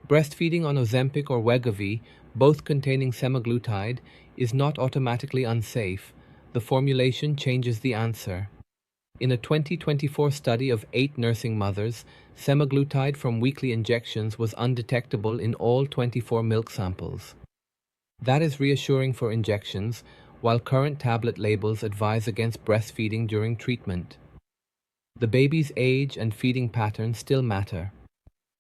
Breastfeeding on Ozempic or Wegovy, both containing semaglutide, is not automatically unsafe. The formulation changes the answer. In a 2024 study of 8 nursing mothers, semaglutide from weekly injections was undetectable in all 24 milk samples. That is reassuring for injections, while current tablet labels advise against breastfeeding during treatment. The baby's age and feeding pattern still matter.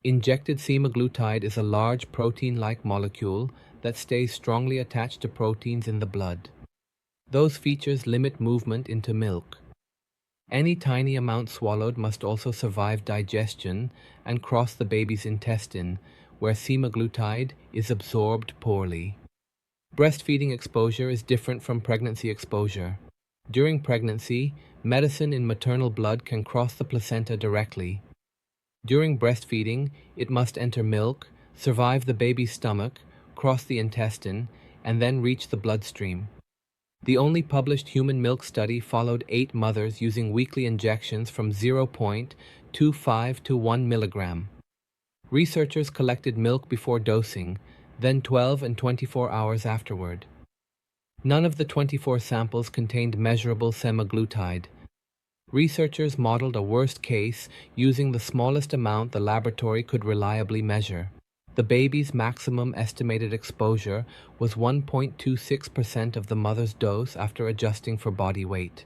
Injected semaglutide is a large protein-like molecule that stays strongly attached to proteins in the blood. Those features limit movement into milk. Any tiny amount swallowed must also survive digestion and cross the baby's intestine, where semaglutide is absorbed poorly. Breastfeeding exposure is different from pregnancy exposure. During pregnancy, medicine in maternal blood can cross the placenta directly. During breastfeeding, it must enter milk, survive the baby's stomach, cross the intestine, and then reach the bloodstream. The only published human milk study followed 8 mothers using weekly injections from 0.25 to 1 milligram. Researchers collected milk before dosing, then 12 and 24 hours afterward. None of the 24 samples contained measurable semaglutide. Researchers modeled a worst case using the smallest amount the laboratory could reliably measure. The baby's maximum estimated exposure was 1.26% of the mother's dose after adjusting for body weight.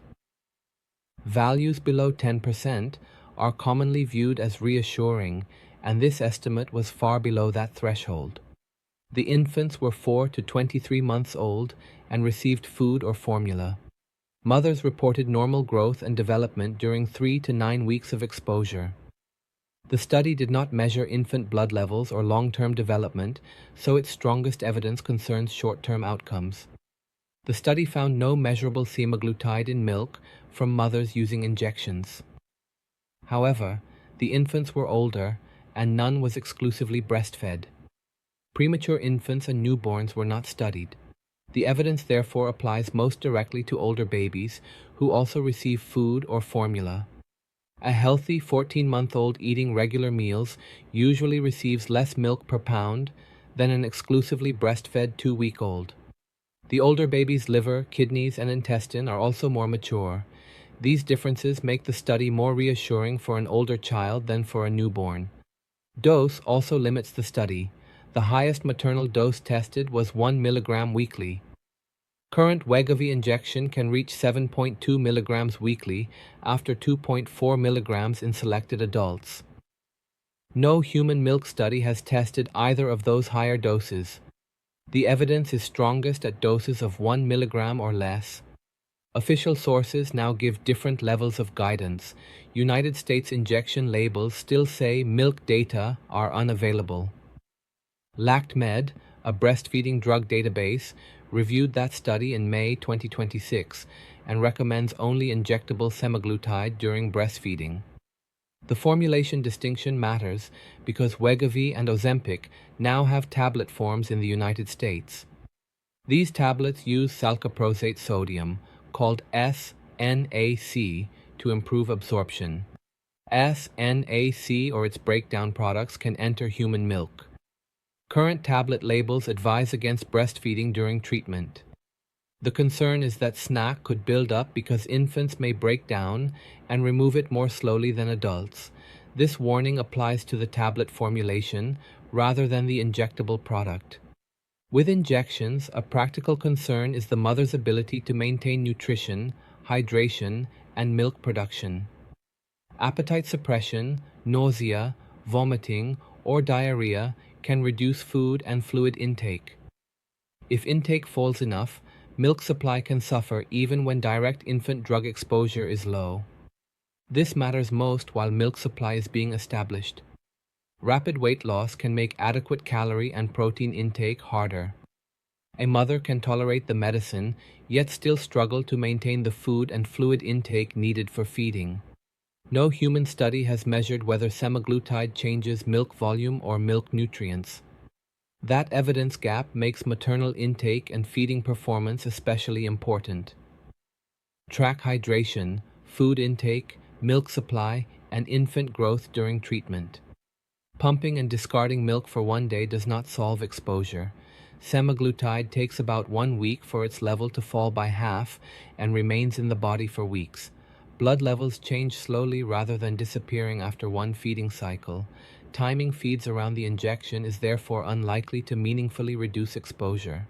Values below 10% are commonly viewed as reassuring, and this estimate was far below that threshold. The infants were 4 to 23 months old and received food or formula. Mothers reported normal growth and development during 3 to 9 weeks of exposure. The study did not measure infant blood levels or long-term development, so its strongest evidence concerns short-term outcomes. The study found no measurable semaglutide in milk from mothers using injections. However, the infants were older, and none was exclusively breastfed. Premature infants and newborns were not studied. The evidence therefore applies most directly to older babies who also receive food or formula. A healthy 14-month-old eating regular meals usually receives less milk per pound than an exclusively breastfed 2-week-old. The older baby's liver, kidneys, and intestine are also more mature. These differences make the study more reassuring for an older child than for a newborn. Dose also limits the study. The highest maternal dose tested was 1 milligram weekly. Current Wegovy injection can reach 7.2 milligrams weekly after 2.4 milligrams in selected adults. No human milk study has tested either of those higher doses. The evidence is strongest at doses of 1 milligram or less. Official sources now give different levels of guidance. United States injection labels still say milk data are unavailable. LactMed, a breastfeeding drug database, reviewed that study in May 2026 and recommends only injectable semaglutide during breastfeeding. The formulation distinction matters because Wegovy and Ozempic now have tablet forms in the United States. These tablets use salcaprosate sodium, called SNAC, to improve absorption. SNAC or its breakdown products can enter human milk. Current tablet labels advise against breastfeeding during treatment. The concern is that SNAC could build up because infants may break down and remove it more slowly than adults. This warning applies to the tablet formulation rather than the injectable product. With injections, a practical concern is the mother's ability to maintain nutrition, hydration, and milk production. Appetite suppression, nausea, vomiting, or diarrhea can reduce food and fluid intake. If intake falls enough, milk supply can suffer even when direct infant drug exposure is low. This matters most while milk supply is being established. Rapid weight loss can make adequate calorie and protein intake harder. A mother can tolerate the medicine, yet still struggle to maintain the food and fluid intake needed for feeding. No human study has measured whether semaglutide changes milk volume or milk nutrients. That evidence gap makes maternal intake and feeding performance especially important. Track hydration, food intake, milk supply, and infant growth during treatment. Pumping and discarding milk for one day does not solve exposure. Semaglutide takes about 1 week for its level to fall by half and remains in the body for weeks. Blood levels change slowly rather than disappearing after one feeding cycle. Timing feeds around the injection is therefore unlikely to meaningfully reduce exposure.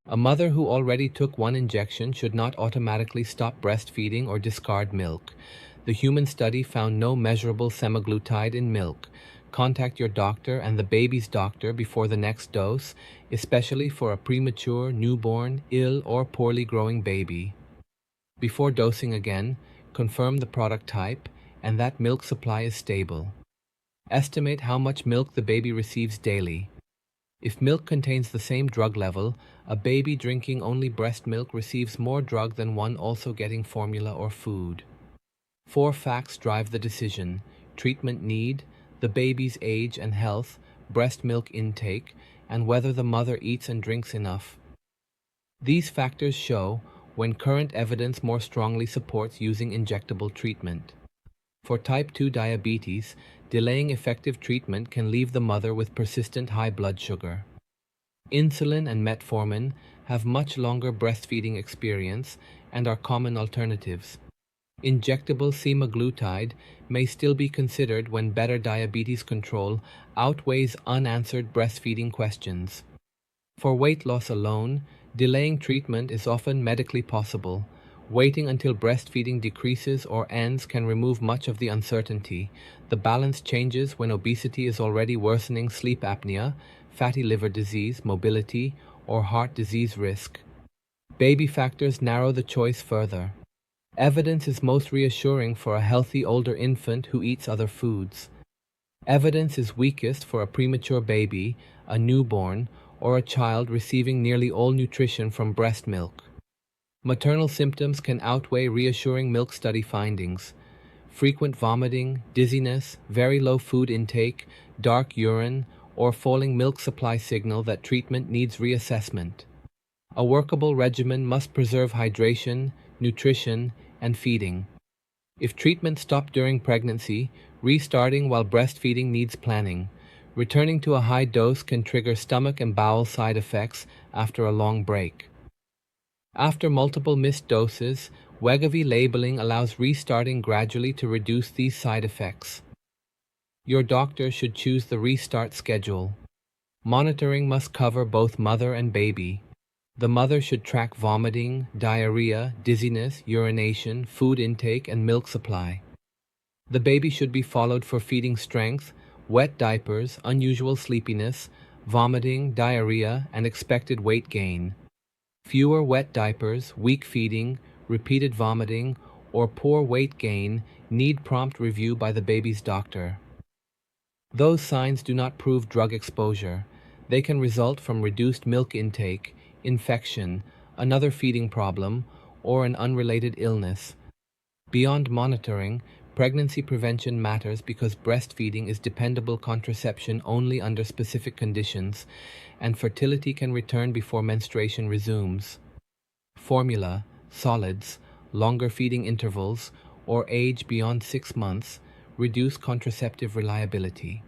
A mother who already took one injection should not automatically stop breastfeeding or discard milk. The human study found no measurable semaglutide in milk. Contact your doctor and the baby's doctor before the next dose, especially for a premature, newborn, ill, or poorly growing baby. Before dosing again, confirm the product type and that milk supply is stable. Estimate how much milk the baby receives daily. If milk contains the same drug level, a baby drinking only breast milk receives more drug than one also getting formula or food. 4 facts drive the decision: treatment need, the baby's age and health, breast milk intake, and whether the mother eats and drinks enough. These factors show when current evidence more strongly supports using injectable treatment. For type 2 diabetes, delaying effective treatment can leave the mother with persistent high blood sugar. Insulin and metformin have much longer breastfeeding experience and are common alternatives. Injectable semaglutide may still be considered when better diabetes control outweighs unanswered breastfeeding questions. For weight loss alone, delaying treatment is often medically possible. Waiting until breastfeeding decreases or ends can remove much of the uncertainty. The balance changes when obesity is already worsening sleep apnea, fatty liver disease, mobility, or heart disease risk. Baby factors narrow the choice further. Evidence is most reassuring for a healthy older infant who eats other foods. Evidence is weakest for a premature baby, a newborn, or a child receiving nearly all nutrition from breast milk. Maternal symptoms can outweigh reassuring milk study findings. Frequent vomiting, dizziness, very low food intake, dark urine, or falling milk supply signal that treatment needs reassessment. A workable regimen must preserve hydration, nutrition, and feeding. If treatment stopped during pregnancy, restarting while breastfeeding needs planning. Returning to a high dose can trigger stomach and bowel side effects after a long break. After multiple missed doses, Wegovy labeling allows restarting gradually to reduce these side effects. Your doctor should choose the restart schedule. Monitoring must cover both mother and baby. The mother should track vomiting, diarrhea, dizziness, urination, food intake, and milk supply. The baby should be followed for feeding strength, wet diapers, unusual sleepiness, vomiting, diarrhea, and expected weight gain. Fewer wet diapers, weak feeding, repeated vomiting, or poor weight gain need prompt review by the baby's doctor. Those signs do not prove drug exposure. They can result from reduced milk intake, infection, another feeding problem, or an unrelated illness. Beyond monitoring, pregnancy prevention matters because breastfeeding is dependable contraception only under specific conditions, and fertility can return before menstruation resumes. Formula, solids, longer feeding intervals, or age beyond 6 months reduce contraceptive reliability.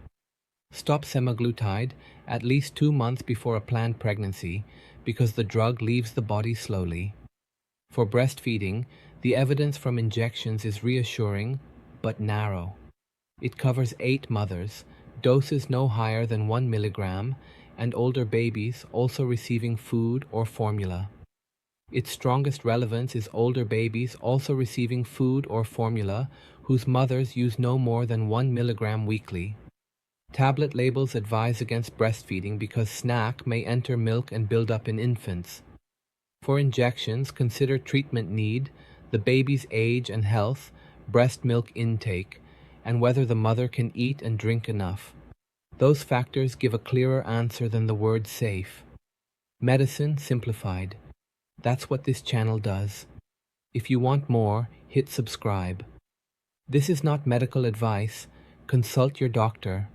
Stop semaglutide at least 2 months before a planned pregnancy because the drug leaves the body slowly. For breastfeeding, the evidence from injections is reassuring but narrow. It covers 8 mothers, doses no higher than 1 milligram, and older babies also receiving food or formula. Its strongest relevance is older babies also receiving food or formula whose mothers use no more than 1 milligram weekly. Tablet labels advise against breastfeeding because snack may enter milk and build up in infants. For injections, consider treatment need, the baby's age and health, breast milk intake, and whether the mother can eat and drink enough. Those factors give a clearer answer than the word safe. Medicine simplified. That's what this channel does. If you want more, hit subscribe. This is not medical advice. Consult your doctor.